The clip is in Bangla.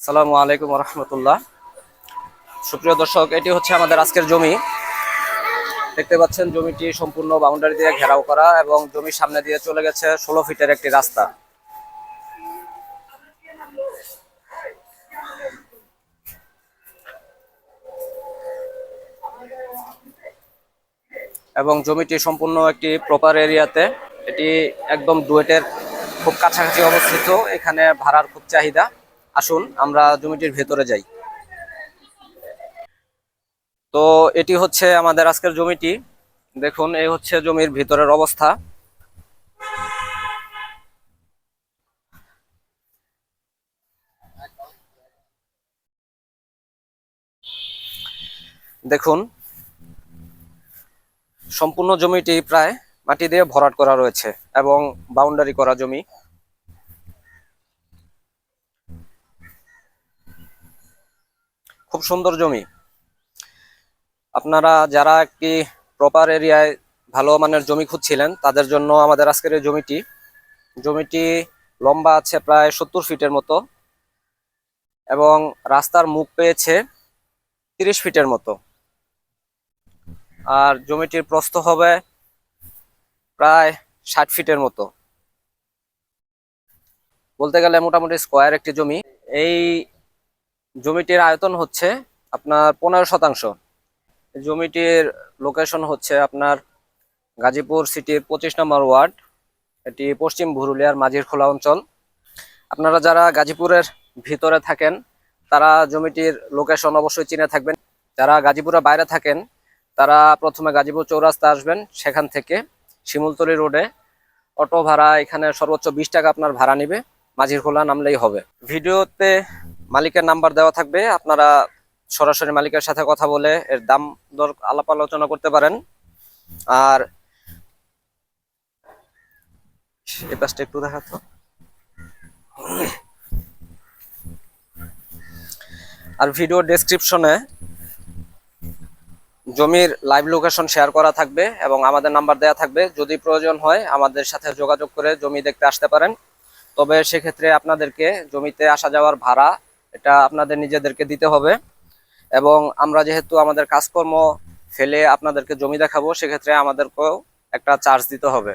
আসসালামু আলাইকুম রহমতুল্লাহ। সুপ্রিয় দর্শক, এটি হচ্ছে আমাদের আজকের জমি। দেখতে পাচ্ছেন জমিটি সম্পূর্ণ বাউন্ডারি দিয়ে ঘেরাও করা এবং জমির সামনে দিয়ে চলে গেছে 16 ফিটের একটি রাস্তা। এবং জমিটি সম্পূর্ণ একটি প্রপার এরিয়াতে, এটি একদম ডুয়েটের খুব কাছাকাছি অবস্থিত। এখানে ভাড়ার খুব চাহিদা। আসুন আমরা জমিটির ভেতরে যাই। তো এটি হচ্ছে আমাদের আজকের জমিটি। দেখুন, এই হচ্ছে জমির ভিতরের অবস্থা। দেখুন, সম্পূর্ণ জমিটি প্রায় মাটি দিয়ে ভরাট করা রয়েছে এবং বাউন্ডারি করা জমি। খুব সুন্দর জমি। আপনারা যারা একটি প্রপার এরিয়ায় ভালো মানের জমি খুঁজছিলেন, তাদের জন্য আমাদের আজকের এই জমিটি লম্বা আছে প্রায় 70 ফিটের মতো এবং রাস্তার মুখ পেয়েছে 30 ফিটের মতো। আর জমিটির প্রস্থ হবে প্রায় 60 ফিটের মতো। বলতে গেলে মোটামুটি স্কোয়ার একটি জমি। এই জমিটির আয়তন হচ্ছে আপনার 15 শতাংশ। জমিটির লোকেশন হচ্ছে আপনার গাজীপুর সিটির 25 নম্বর ওয়ার্ড। এটি পশ্চিম ভুরুলিয়ার মাঝিরখোলা অঞ্চল। আপনারা যারা গাজীপুরের ভিতরে থাকেন তারা জমিটির লোকেশন অবশ্যই চিনে থাকবেন। যারা গাজীপুরের বাইরে থাকেন তারা প্রথমে গাজীপুর চৌরাস্তা আসবেন, সেখান থেকে শিমুলতলি রোডে অটো ভাড়া, এখানে সর্বোচ্চ 20 টাকা আপনার ভাড়া নিবে। মাঝিরখোলা নামলেই হবে। ভিডিওতে মালিকের নাম্বার দেওয়া থাকবে, আপনারা সরাসরি মালিকের সাথে কথা বলে এর দাম দর আলাপ আলোচনা করতে পারেন। আর এই পাশটা একটু দেখাতো। আর ভিডিও ডেসক্রিপশনে জমির লাইভ লোকেশন শেয়ার করা থাকবে এবং আমাদের নাম্বার দেওয়া থাকবে। যদি প্রয়োজন হয় আমাদের সাথে যোগাযোগ করে জমি দেখতে আসতে পারেন। তবে সেক্ষেত্রে আপনাদেরকে জমিতে আসা যাওয়ার ভাড়া এটা আপনাদের নিজেদেরকে দিতে হবে। এবং আমরা যেহেতু আমাদের কাজকর্ম ফেলে আপনাদেরকে জমি দেখাবো, সেক্ষেত্রে আমাদেরকেও একটা চার্জ দিতে হবে।